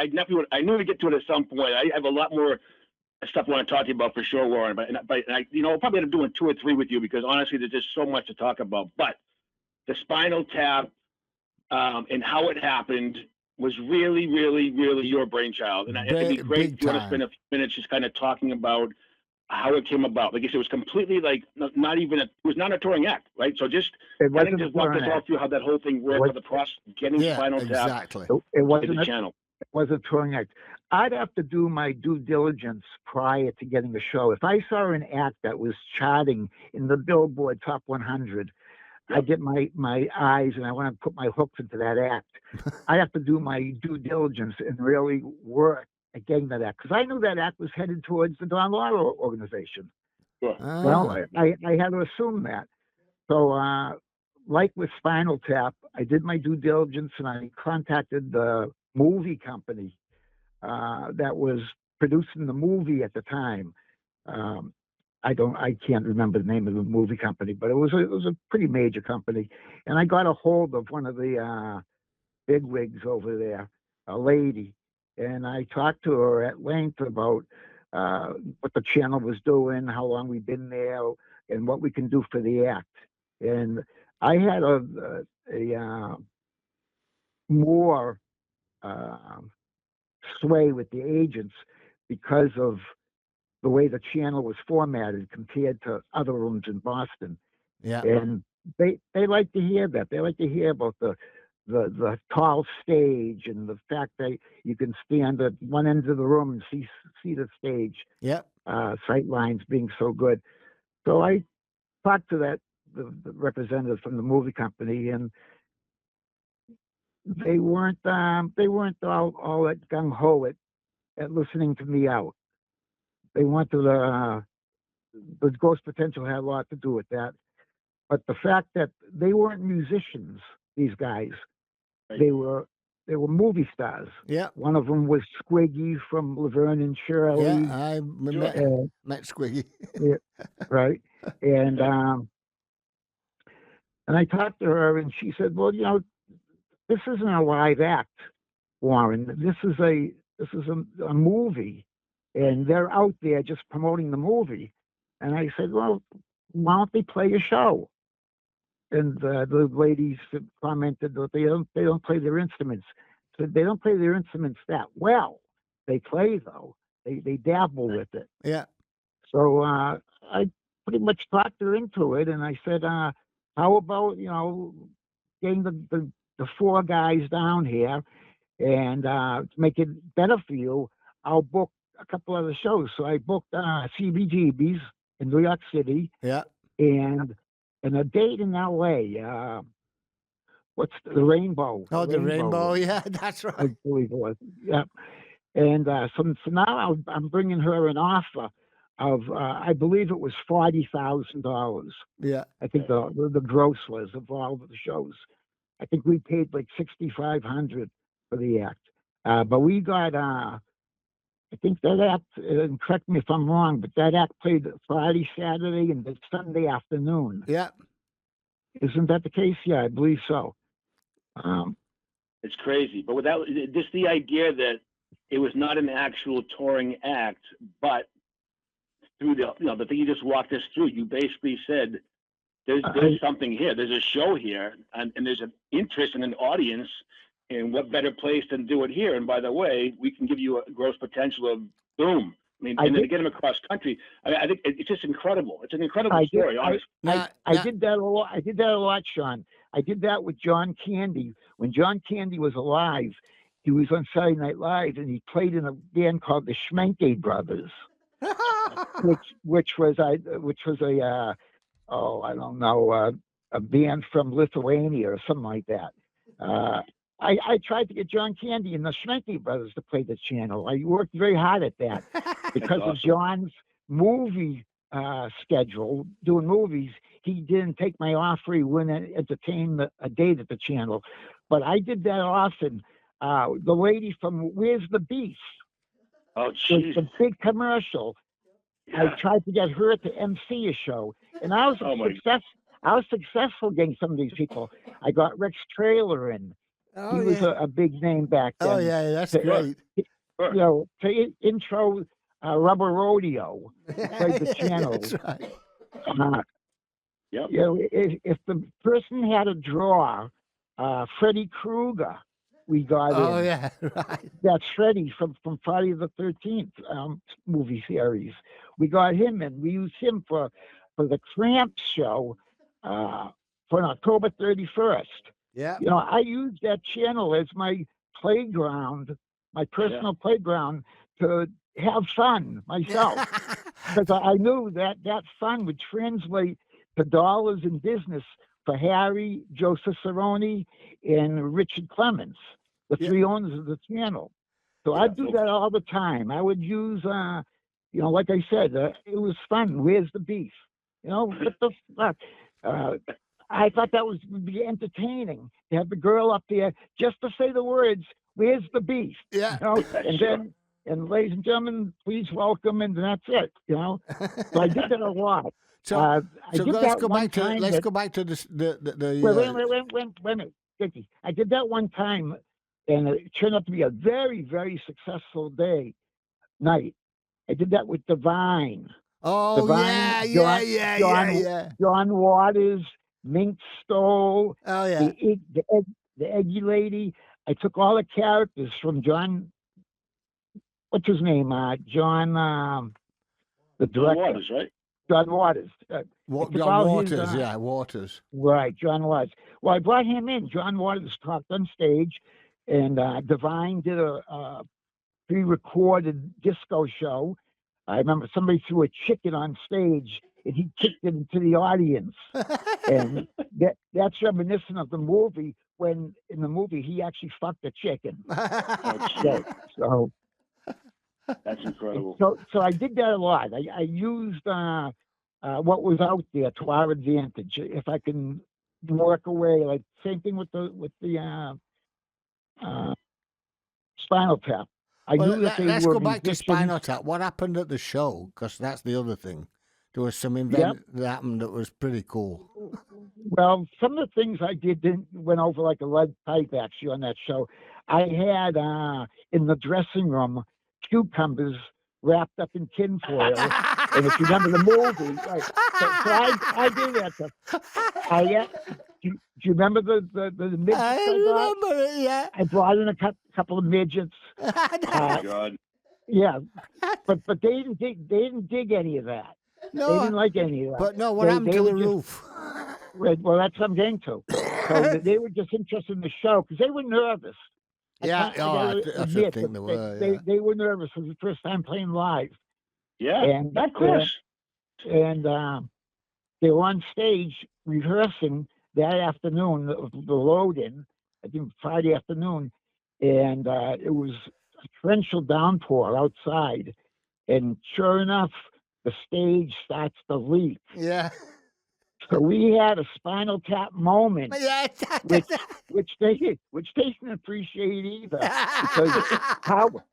Speaker 3: definitely I knew we'd get to it at some point. I have a lot more stuff I want to talk to you about for sure, Warren. But I, I'll probably end up doing 2 or 3 with you because honestly, there's just so much to talk about. But the Spinal Tap and how it happened was really, really, really your brainchild. And it'd be great if you want to spend a few minutes just kind of talking about how it came about. Like I said, it was completely like not even it was not a touring act, right? So just walk us all through how that whole thing worked, the process getting Spinal Tap.
Speaker 2: Exactly. It wasn't a channel. It was a touring act. I'd have to do my due diligence prior to getting the show. If I saw an act that was charting in the Billboard Top 100, I get my eyes and I want to put my hooks into that act. I have to do my due diligence and really work at getting that act because I knew that act was headed towards the Don Laura organization.
Speaker 3: Sure.
Speaker 2: Well, I had to assume that. So, like with Spinal Tap, I did my due diligence and I contacted the movie company that was producing the movie at the time. I can't remember the name of the movie company, but it was a pretty major company. And I got a hold of one of the bigwigs over there, a lady, and I talked to her at length about what the channel was doing, how long we've been there, and what we can do for the act. And I had a more sway with the agents because of the way the channel was formatted compared to other rooms in Boston.
Speaker 1: Yeah.
Speaker 2: And they like to hear that. They like to hear about the tall stage and the fact that you can stand at one end of the room and see the stage.
Speaker 1: Yeah.
Speaker 2: Sight lines being so good. So I talked to the representative from the movie company, and they weren't all that gung ho at listening to me out. They wanted the Ghost Potential had a lot to do with that, but the fact that they weren't musicians, these guys, they were movie stars.
Speaker 1: Yeah.
Speaker 2: One of them was Squiggy from Laverne and Shirley.
Speaker 1: Yeah, I met Squiggy.
Speaker 2: Yeah, right. And I talked to her, and she said, "Well, this isn't a live act, Warren. This is a movie, and they're out there just promoting the movie." And I said, "Well, why don't they play a show?" And the ladies commented that they don't play their instruments. So they don't play their instruments that well. They play though. They dabble with it.
Speaker 1: Yeah.
Speaker 2: So I pretty much talked her into it, and I said, "How about getting the 4 guys down here, and to make it better for you, I'll book a couple other shows." So I booked CBGB's in New York City.
Speaker 1: Yeah.
Speaker 2: And a date in LA. What's the Rainbow?
Speaker 1: Oh, the Rainbow. Yeah, that's right.
Speaker 2: I believe it was. Yeah. And so now I'm bringing her an offer of I believe it was $40,000.
Speaker 1: Yeah.
Speaker 2: I think the gross was of all of the shows. I think we paid like $6,500 for the act, but we got I think that act, and correct me if I'm wrong, but that act played Friday, Saturday, and the Sunday afternoon.
Speaker 1: Yeah.
Speaker 2: Isn't that the case? Yeah, I believe so.
Speaker 3: It's crazy. But without just the idea that it was not an actual touring act, but through the thing you just walked us through, you basically said, there's something here. There's a show here, and there's an interest in an audience. And what better place than do it here? And by the way, we can give you a gross potential of boom. I mean, and then to get them across country. I think it's just incredible. It's an incredible story, honestly.
Speaker 2: I did that a lot. I did that a lot, Sean. I did that with John Candy. When John Candy was alive, he was on Saturday Night Live, and he played in a band called the Schmenke Brothers. which was a I don't know, a band from Lithuania or something like that. I tried to get John Candy and the Schmenke brothers to play the channel. I worked very hard at that because of John's movie schedule, doing movies. He didn't take my offer. He wouldn't entertain a date at the channel. But I did that often. The lady from Where's the Beef?
Speaker 3: Oh,
Speaker 2: It's a big commercial.
Speaker 3: Yeah.
Speaker 2: I tried to get her to MC a show, and I was I was successful getting some of these people. I got Rex Trailer in. He was a big name back then.
Speaker 1: Oh yeah, that's great.
Speaker 2: You know, to intro Rubber Rodeo, played the channel.
Speaker 1: That's right.
Speaker 3: Yep.
Speaker 2: You know, if the person had a draw, Freddy Krueger, we got in.
Speaker 1: Oh yeah, right.
Speaker 2: That's Freddy from Friday the 13th movie series. We got him in. We used him for the Cramps show for October 31st.
Speaker 1: Yeah.
Speaker 2: You know, I used that channel as my playground, my personal playground to have fun myself. Because I knew that fun would translate to dollars in business for Harry, Joe Cicerone, and Richard Clemens, the three owners of the channel. So I'd do that all the time. I would use, you know, like I said, it was fun. Where's the beef? You know, what the fuck? I thought that would be entertaining to have the girl up there just to say the words, "Where's the beef?"
Speaker 1: Yeah.
Speaker 2: You know, and then, and ladies and gentlemen, please welcome, and that's it. You know, so I did that a lot.
Speaker 1: So let's go back to the
Speaker 2: Wait a minute, Dickie. I did that one time, and it turned out to be a very, very successful night. I did that with Divine.
Speaker 1: Oh,
Speaker 2: Divine,
Speaker 1: yeah.
Speaker 2: John Waters, Mink Stoll,
Speaker 1: Oh, yeah.
Speaker 2: the Eggy Lady. I took all the characters from John, what's his name? John, the director.
Speaker 3: John Waters, right?
Speaker 2: John Waters.
Speaker 1: Waters.
Speaker 2: Right, John Waters. Well, I brought him in. John Waters talked on stage, and Divine did a pre-recorded disco show. I remember somebody threw a chicken on stage, and he kicked it into the audience. And that's reminiscent of the movie, when in the movie he actually fucked a chicken. So
Speaker 3: that's incredible.
Speaker 2: So I did that a lot. I used what was out there to our advantage. If I can work away, like same thing with the Spinal Tap.
Speaker 1: Let's go back to Spinal Tap. What happened at the show? Because that's the other thing. There was some event that happened that was pretty cool.
Speaker 2: Well, some of the things I did went over like a lead pipe, actually, on that show. I had in the dressing room cucumbers wrapped up in tinfoil. And if you remember the movie, right, so I did that stuff. Do you remember the midgets I
Speaker 1: remember it, yeah.
Speaker 2: I brought in a couple of midgets.
Speaker 3: Oh, God.
Speaker 2: Yeah, but they didn't dig any of that.
Speaker 1: No,
Speaker 2: they didn't like any of that.
Speaker 1: But no, what happened to the roof?
Speaker 2: Right, well, that's what I'm getting to. So they were just interested in the show because they were nervous.
Speaker 1: I think they were.
Speaker 2: They were nervous. It was the first time playing live.
Speaker 3: Yeah,
Speaker 2: and
Speaker 3: of course.
Speaker 2: And they were on stage rehearsing that afternoon, the load-in, I think Friday afternoon, and it was a torrential downpour outside. And sure enough, the stage starts to leak.
Speaker 1: Yeah.
Speaker 2: So we had a Spinal Tap moment, which they didn't appreciate either, because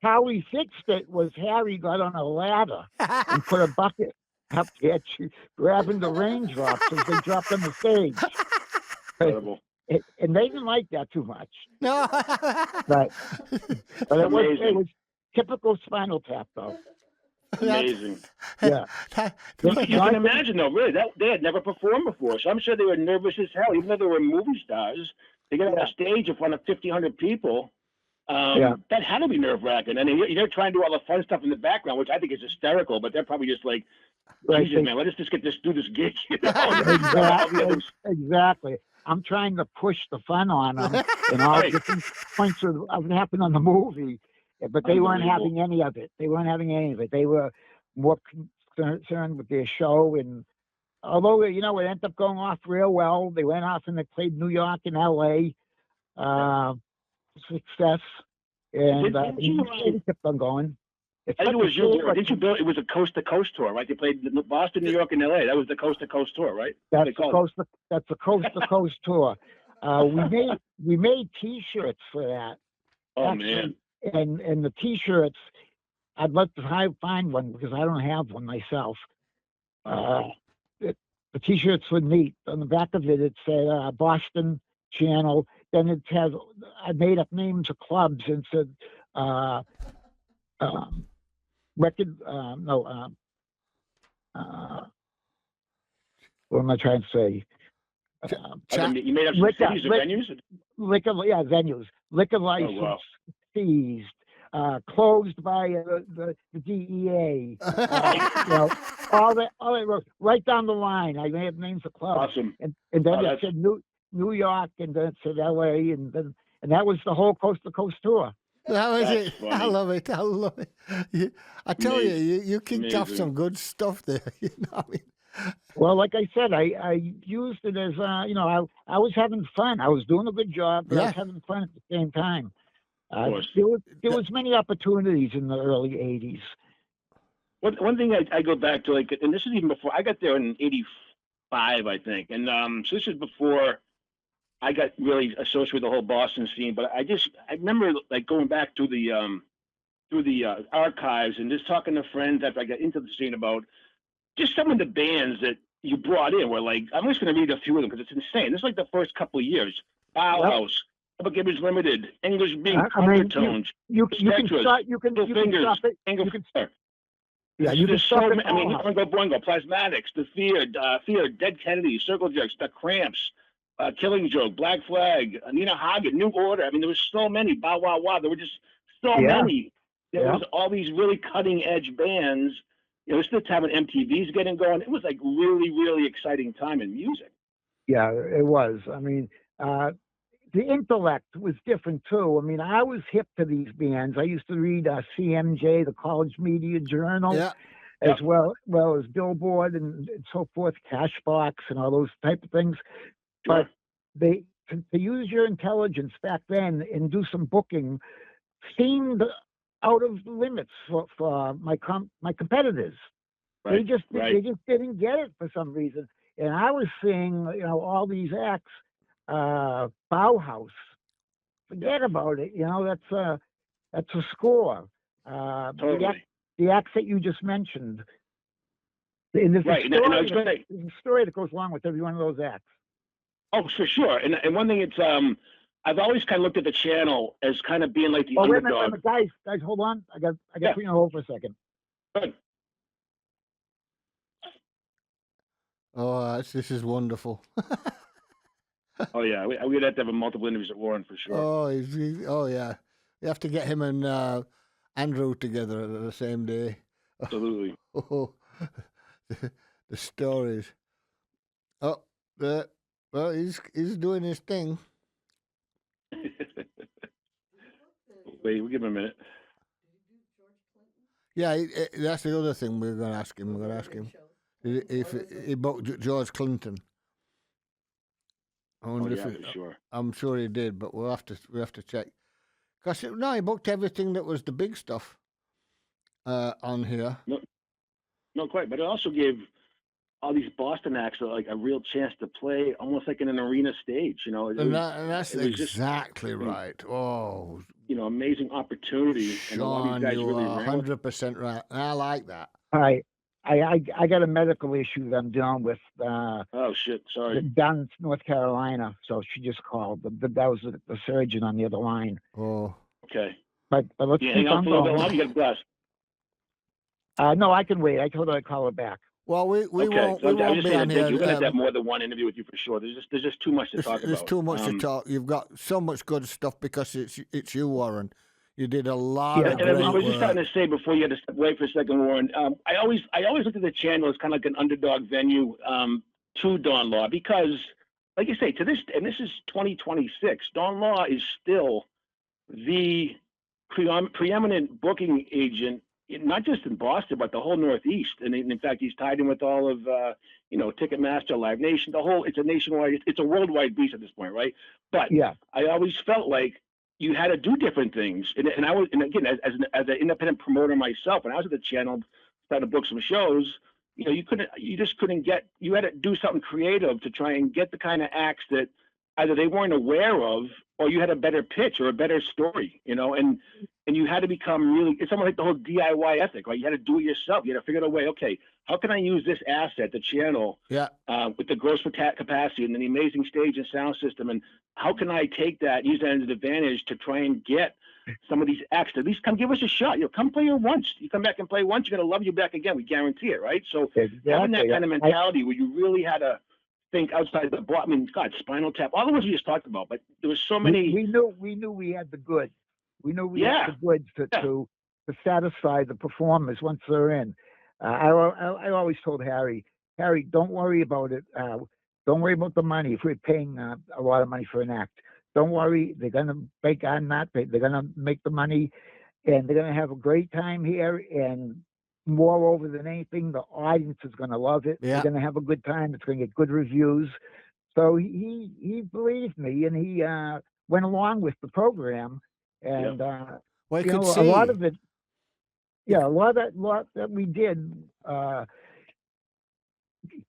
Speaker 2: how we fixed it was Harry got on a ladder and put a bucket up there, grabbing the raindrops as they dropped on the stage.
Speaker 3: Incredible.
Speaker 2: And they didn't like that too much.
Speaker 1: No,
Speaker 2: but it was typical Spinal Tap, though.
Speaker 3: Amazing.
Speaker 2: Yeah.
Speaker 3: You can imagine, though, really, that they had never performed before, so I'm sure they were nervous as hell. Even though they were movie stars, they got on the stage in front of 1,500 people. That had to be nerve-wracking. And you're trying to do all the fun stuff in the background, which I think is hysterical, but they're probably just like, Jesus, man, let us just do this gig. You know?
Speaker 2: Exactly. I'm trying to push the fun on them and all different points of what happened on the movie. But they weren't having any of it. They were more concerned with their show. And although, it ended up going off real well, they went off and they played New York and LA, success. And they kept on going.
Speaker 3: I think it was didn't you build? It was a coast to coast tour, right? They played Boston, New York, and LA. That was the coast to coast tour, right?
Speaker 2: That's a coast to coast tour. We made T-shirts for that.
Speaker 3: Oh,
Speaker 2: actually, man! And the T-shirts, I'd like to find one because I don't have one myself. The T-shirts were neat. On the back of it, it said Boston Channel. Then it had, I made up names of clubs and said record. What am I trying to say?
Speaker 3: You made up some cities or venues?
Speaker 2: Venues. Liquor license seized. Closed by the DEA. All that right down the line. I made names of clubs.
Speaker 3: Awesome.
Speaker 2: And then it said New York, and then it said LA, and that was the whole coast to coast tour.
Speaker 1: That was
Speaker 3: That's
Speaker 1: it.
Speaker 3: funny.
Speaker 1: I love it. I tell you kicked off some good stuff there. You know what I mean?
Speaker 2: Well, like I said, I used it as I was having fun. I was doing a good job, but I was having fun at the same time. There was many opportunities in the early '80s.
Speaker 3: One thing I go back to, like, and this is even before I got there in '85, I think, and so this is before I got really associated with the whole Boston scene. But I remember like going back to the archives and just talking to friends after I got into the scene about just some of the bands that you brought in. Were like, I'm just going to read a few of them because it's insane. This is like the first couple of years. Bauhaus, Public Image Limited, English Beat, Undertones,
Speaker 2: you can stop it. Yeah, you can stop it.
Speaker 3: I mean, Boingo Boingo, Plasmatics, The Fear, Dead Kennedys, Circle Jerks, The Cramps, Killing Joke, Black Flag, Nina Hagen, New Order. I mean, there was so many. Bow Wow Wow. There were just so many. There was all these really cutting edge bands. This is the time when MTV's getting going. It was like really, really exciting time in music.
Speaker 2: Yeah, it was. I mean, the intellect was different too. I mean, I was hip to these bands. I used to read CMJ, the College Media Journal, as well as Billboard and so forth, Cashbox and all those type of things. But to use your intelligence back then and do some booking seemed out of limits for my competitors. They just didn't get it for some reason. And I was seeing all these acts. Bauhaus, forget about it. That's a score.
Speaker 3: Totally.
Speaker 2: The acts that you just mentioned. And there's a story that goes along with every one of those acts.
Speaker 3: Oh, for sure. And one thing, it's I've always kind of looked at the channel as kind of being like the underdog.
Speaker 2: Wait a minute, guys, hold on. I got to put you on hold for a second.
Speaker 3: Good.
Speaker 1: Oh, this is wonderful.
Speaker 3: Oh yeah, we'd have to have a multiple interviews at Warren for sure.
Speaker 1: Oh yeah, you have to get him and Andrew together at the same day.
Speaker 3: Absolutely.
Speaker 1: Oh, the stories. Oh, well, he's doing his thing.
Speaker 3: Wait, we'll give him a minute.
Speaker 1: Yeah, that's the other thing we're going to ask him. We're going to ask him if he booked George Clinton.
Speaker 3: Sure.
Speaker 1: I'm sure he did, but we'll have to check. Because he booked everything that was the big stuff on here.
Speaker 3: No, quite. But it also gave all these Boston acts like a real chance to play, almost like in an arena stage.
Speaker 1: That's exactly right. Oh,
Speaker 3: amazing opportunity.
Speaker 1: Sean,
Speaker 3: and a lot of these guys
Speaker 1: you
Speaker 3: really
Speaker 1: are 100% right. I like that.
Speaker 2: All right. I got a medical issue that I'm dealing with.
Speaker 3: Oh shit! Sorry.
Speaker 2: Down in North Carolina, so she just called. That was the surgeon on the other line.
Speaker 1: Oh.
Speaker 3: Okay.
Speaker 2: But let's
Speaker 3: hang on for a little bit longer. You get blessed.
Speaker 2: No, I can wait. I told her I'd call her back.
Speaker 1: Well, we won't be on here.
Speaker 3: We're going to have more than one interview with you for sure. There's just too much to talk about.
Speaker 1: There's too much to talk. You've got so much good stuff because it's you, Warren. You did a lot of great work.
Speaker 3: I was just starting to say before you had to step away for a second, Warren. I always looked at the channel as kind of like an underdog venue to Don Law because, like you say, to this, and this is 2026. Don Law is still the preeminent booking agent not just in Boston, but the whole Northeast. And in fact, he's tied in with all of, Ticketmaster, Live Nation, it's a nationwide, it's a worldwide beast at this point, right? But
Speaker 2: Yeah.
Speaker 3: I always felt like you had to do different things. And I was, and again, as an independent promoter myself, when I was at the channel, started to book some shows, you just couldn't get, you had to do something creative to try and get the kind of acts that either they weren't aware of, or you had a better pitch or a better story, and you had to become really, it's almost like the whole DIY ethic, right? You had to do it yourself. You had to figure out a way, okay, how can I use this asset, the channel, with the gross capacity and the amazing stage and sound system, and how can I take that, use that as an advantage to try and get some of these acts to at least come give us a shot. Come play here once. You come back and play once, you're going to love you back again. We guarantee it, right? So having that kind of mentality where you really had to think outside the box. I mean, God, Spinal Tap, all the ones we just talked about, but there was so many.
Speaker 2: We knew we had the goods. We knew we had the goods to satisfy the performers once they're in. I always told Harry, don't worry about it. Don't worry about the money. If we're paying a lot of money for an act, don't worry. They're going to make on that. They're going to make the money, and they're going to have a great time here. And moreover than anything, the audience is going to love it. They're going to have a good time. It's going to get good reviews. So he believed me, and he went along with the program. And a lot of it, a lot that we did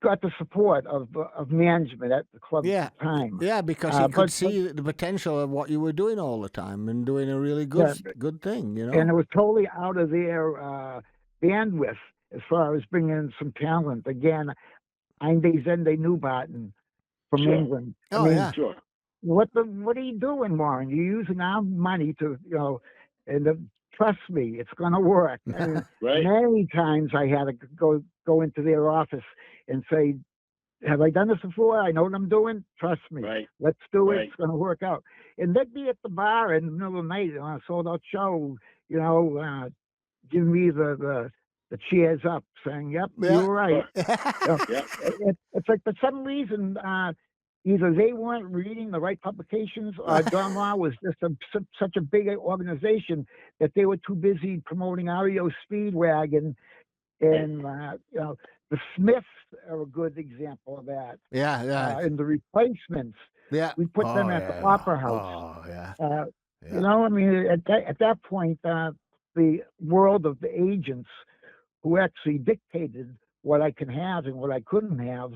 Speaker 2: got the support of management at the club at the time.
Speaker 1: Yeah, because he could see the potential of what you were doing all the time and doing a really good thing,
Speaker 2: And it was totally out of their bandwidth as far as bringing in some talent. Again, Einde Newbarton from England.
Speaker 3: Sure.
Speaker 2: What are you doing, Warren? You're using our money to, trust me, it's going to work. And many times I had to go into their office and say, have I done this before? I know what I'm doing. Trust me.
Speaker 3: Right.
Speaker 2: Let's do it. It's going to work out. And they'd be at the bar in the middle of the night on a sold-out show, give me the cheers up, saying, "Yep, you're right." It's like for some reason, either they weren't reading the right publications, or John Law was just such a big organization that they were too busy promoting REO Speedwagon, and the Smiths are a good example of that. And the Replacements. We put them at the Opera House. I mean, at that point, the world of the agents who actually dictated what I can have and what I couldn't have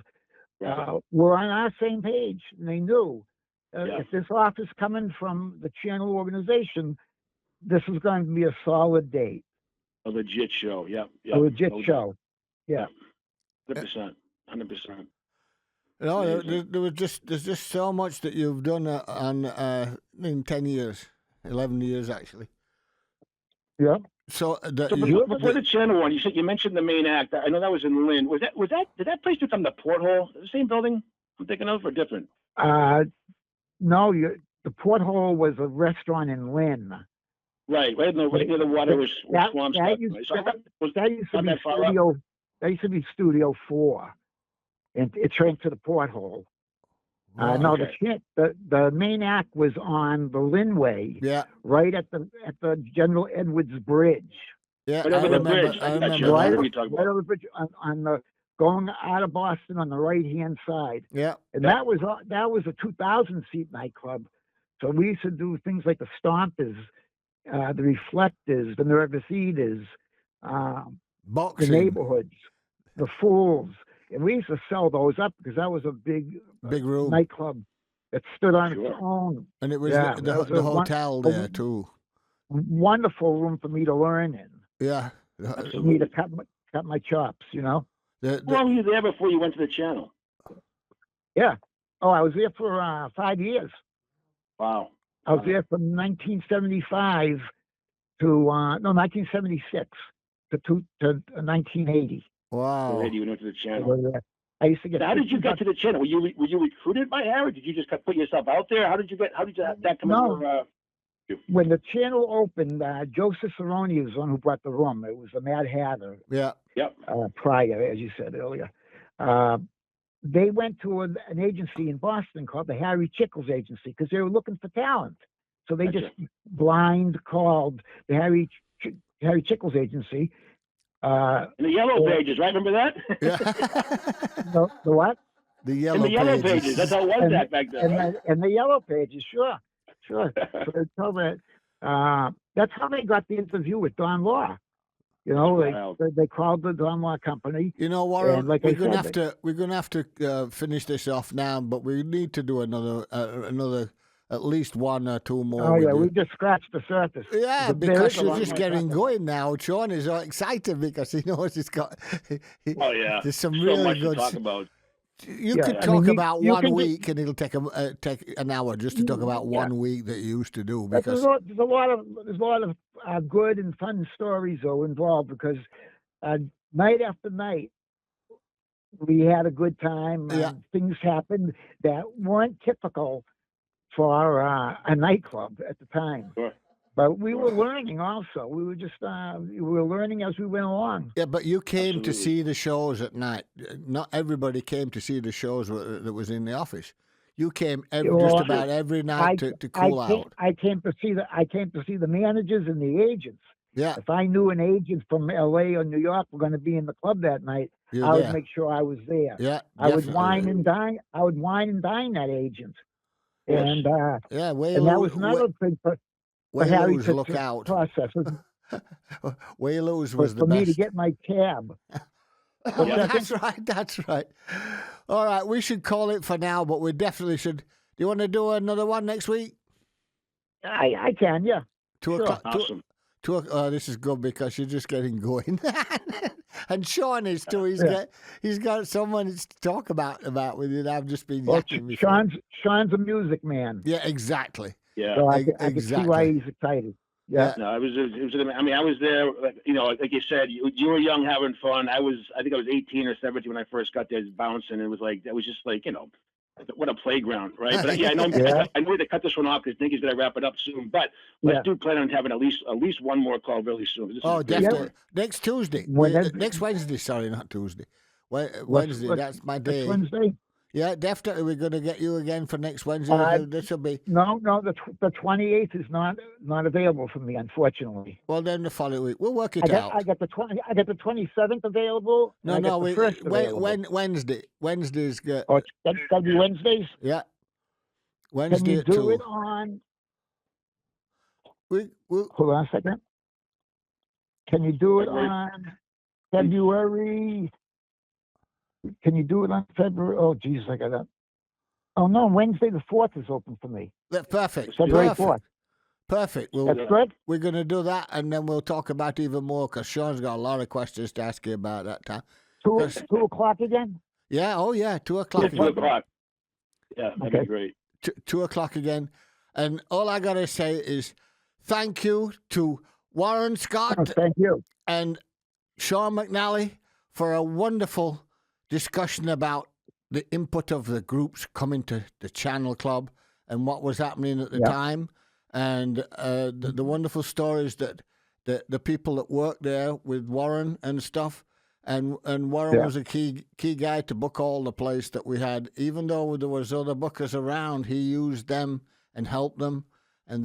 Speaker 2: were on our same page. And they knew if this offer is coming from the channel organization, this is going to be a solid date.
Speaker 3: A legit show,
Speaker 2: A legit show.
Speaker 3: 100%.
Speaker 1: There's just so much that you've done in 10 years, 11 years actually.
Speaker 2: Yeah.
Speaker 3: So before the channel one, you mentioned the main act. I know that was in Lynn. Did that place become the Porthole? The same building I'm thinking of, or different?
Speaker 2: No, the Porthole was a restaurant in Lynn.
Speaker 3: Right near the water swamp.
Speaker 2: That used to be Studio 4, and it turned to the Porthole. The main act was on the Linway, right at the General Edwards Bridge.
Speaker 3: I remember.
Speaker 2: Right over the bridge on the going out of Boston on the right hand side. And that was a 2,000 seat nightclub. So we used to do things like the Stompers, the Reflectors, the Nervous Eaters, the Neighborhoods, the Fools. And we used to sell those up because that was a big
Speaker 1: room
Speaker 2: nightclub that stood on its own.
Speaker 1: And it was the hotel there too.
Speaker 2: Wonderful room for me to learn in.
Speaker 1: Yeah.
Speaker 2: For me to cut my chops,
Speaker 3: How long were you there before you went to the channel?
Speaker 2: Yeah. Oh, I was there for 5 years.
Speaker 3: Wow.
Speaker 2: I was there from 1975 to 1976 to 1980.
Speaker 1: Wow.
Speaker 3: So you went to the channel.
Speaker 2: I used to get.
Speaker 3: How did you get to the channel? Were you recruited by Harry? Did you just put yourself out there? How did that come into?
Speaker 2: When the channel opened, Joe Cicerone was the one who brought the room. It was the Mad Hatter.
Speaker 1: Yeah.
Speaker 3: Yep.
Speaker 2: Prior, as you said earlier, they went to an agency in Boston called the Harry Chickles Agency because they were looking for talent. So they just blind called the Harry Harry Chickle's agency.
Speaker 3: In the Yellow Pages, right? Remember that?
Speaker 1: Yeah.
Speaker 2: The what?
Speaker 1: The
Speaker 3: In
Speaker 1: Yellow
Speaker 3: the Yellow
Speaker 1: Pages.
Speaker 3: Pages. That's how it was that back then. Right?
Speaker 2: And the Yellow Pages, sure. So they told me, that's how they got the interview with Don Law. You know,
Speaker 3: Wow.
Speaker 2: they called the Don Law company.
Speaker 1: You know, Warren,
Speaker 2: And like
Speaker 1: we're
Speaker 2: I
Speaker 1: gonna
Speaker 2: said,
Speaker 1: have to finish this off now, but we need to do another at least one or two more.
Speaker 2: oh
Speaker 1: with
Speaker 2: yeah,
Speaker 1: you.
Speaker 2: we just scratched the surface.
Speaker 1: Yeah,
Speaker 2: There
Speaker 1: because
Speaker 2: is a
Speaker 1: you're
Speaker 2: lot
Speaker 1: just
Speaker 2: more
Speaker 1: getting
Speaker 2: to talk
Speaker 1: going now. Sean is excited because he knows he's got.
Speaker 3: Oh yeah.
Speaker 1: There's some
Speaker 3: So
Speaker 1: really
Speaker 3: much
Speaker 1: good.
Speaker 3: to talk about.
Speaker 1: You
Speaker 2: Yeah,
Speaker 1: could
Speaker 2: I
Speaker 1: talk
Speaker 2: mean,
Speaker 1: about
Speaker 2: you
Speaker 1: one
Speaker 2: can
Speaker 1: week, and it'll take an hour just to talk about one week that you used to do.
Speaker 2: But
Speaker 1: Because
Speaker 2: there's a lot of good and fun stories though involved because night after night we had a good time.
Speaker 1: Yeah.
Speaker 2: Things happened that weren't typical for a nightclub at the time.
Speaker 3: Sure.
Speaker 2: But we were learning also. We were just we were learning as we went along.
Speaker 1: yeah, but you came to
Speaker 3: Absolutely.
Speaker 1: see the shows at night. Not everybody came to see the shows that was in the office. You came just about every night to cool out.
Speaker 2: I came to see the managers and the agents.
Speaker 1: Yeah,
Speaker 2: If I knew an agent from L.A. or New York were going to be in the club that night,
Speaker 1: you're
Speaker 2: I would
Speaker 1: there.
Speaker 2: make sure I was there.
Speaker 1: Yeah,
Speaker 2: I would
Speaker 1: definitely.
Speaker 2: wine and dine. I would wine and dine that agent,
Speaker 3: Yes.
Speaker 2: and
Speaker 1: Yeah,
Speaker 2: and that was another thing for Harry
Speaker 1: Whalers
Speaker 2: to
Speaker 1: look out.
Speaker 2: process
Speaker 1: Whalers
Speaker 2: was
Speaker 1: was the
Speaker 2: for me to
Speaker 1: best.
Speaker 2: get my cab.
Speaker 1: Oh,
Speaker 3: Yeah.
Speaker 1: that's right. That's right. All right, we should call it for now, but we definitely should. Do you want to do another one next week?
Speaker 2: I can, yeah.
Speaker 1: 2
Speaker 2: Sure.
Speaker 1: o'clock.
Speaker 3: Awesome.
Speaker 1: This is good because you're just getting going. And Sean is too. He's got someone to talk about with you. I've just been
Speaker 2: Well,
Speaker 1: yakking before.
Speaker 2: Sean's a music man,
Speaker 1: Yeah, exactly.
Speaker 3: Yeah.
Speaker 2: so I can see why
Speaker 1: exactly.
Speaker 2: he's excited. Yeah.
Speaker 3: No, it was. I mean, I was there. You know, like you said, you were young, having fun. I think I was 18 or 17 when I first got there bouncing. It was like that was just like what a playground, right? But yeah, I know.
Speaker 2: Yeah.
Speaker 3: I know to cut this one off because Dinky's going to wrap it up soon. But let's do plan on having at least one more call really soon. This is
Speaker 1: Oh,
Speaker 3: a great
Speaker 1: definitely.
Speaker 3: one.
Speaker 1: Next Tuesday.
Speaker 2: Whenever-
Speaker 1: Next Wednesday. Sorry, not Tuesday. Wednesday. That's my day.
Speaker 2: Next Wednesday?
Speaker 1: Yeah, definitely. We're going to get you again for next Wednesday. This will be.
Speaker 2: No, the 28th is not available for me, unfortunately.
Speaker 1: Well, then the following week. We'll work it out.
Speaker 2: I got the 27th available.
Speaker 1: No,
Speaker 2: and I got the first available.
Speaker 1: Wednesday. Wednesday's good.
Speaker 2: Oh, that'll be Wednesdays.
Speaker 1: Yeah.
Speaker 2: Can
Speaker 1: Wednesday
Speaker 2: you
Speaker 1: at
Speaker 2: do
Speaker 1: 2.
Speaker 2: it on?
Speaker 1: We'll,
Speaker 2: Hold on a second. Can you do it on February? Can you do it on February? Oh, Jesus, I got that. Oh no, Wednesday the 4th is open for me.
Speaker 1: perfect.
Speaker 2: February
Speaker 1: Perfect.
Speaker 2: 4th.
Speaker 1: Perfect.
Speaker 2: That's good.
Speaker 1: We're going to do that, and then we'll talk about even more because Sean's got a lot of questions to ask you about that time.
Speaker 2: 2 o'clock again.
Speaker 1: Yeah. Oh, yeah. 2 o'clock.
Speaker 3: Yeah,
Speaker 1: again.
Speaker 3: 2 o'clock. Yeah, that'd
Speaker 2: Okay.
Speaker 3: be great.
Speaker 1: 2 o'clock again. And all I got to say is thank you to Warren Scott
Speaker 2: Oh, thank you.
Speaker 1: and Sean McNally for a wonderful discussion about the input of the groups coming to the Channel Club and what was happening at the time, and the wonderful stories that the people that worked there with Warren and stuff. And Warren was a key guy to book all the place that we had. Even though there was other bookers around, he used them and helped them, and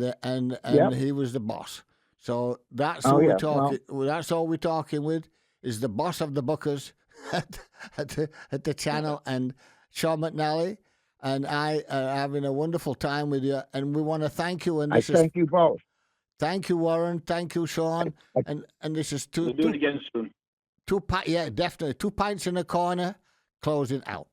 Speaker 1: he was the boss. So that's all we're talking. That's all we're talking with is the boss of the bookers at the channel, and Sean McNally and I are having a wonderful time with you, and we want to thank you. And
Speaker 2: I thank you both.
Speaker 1: Thank you, Warren. Thank you, Sean. And this is
Speaker 3: We'll do it again soon.
Speaker 1: definitely 2 pints in a corner, closing out.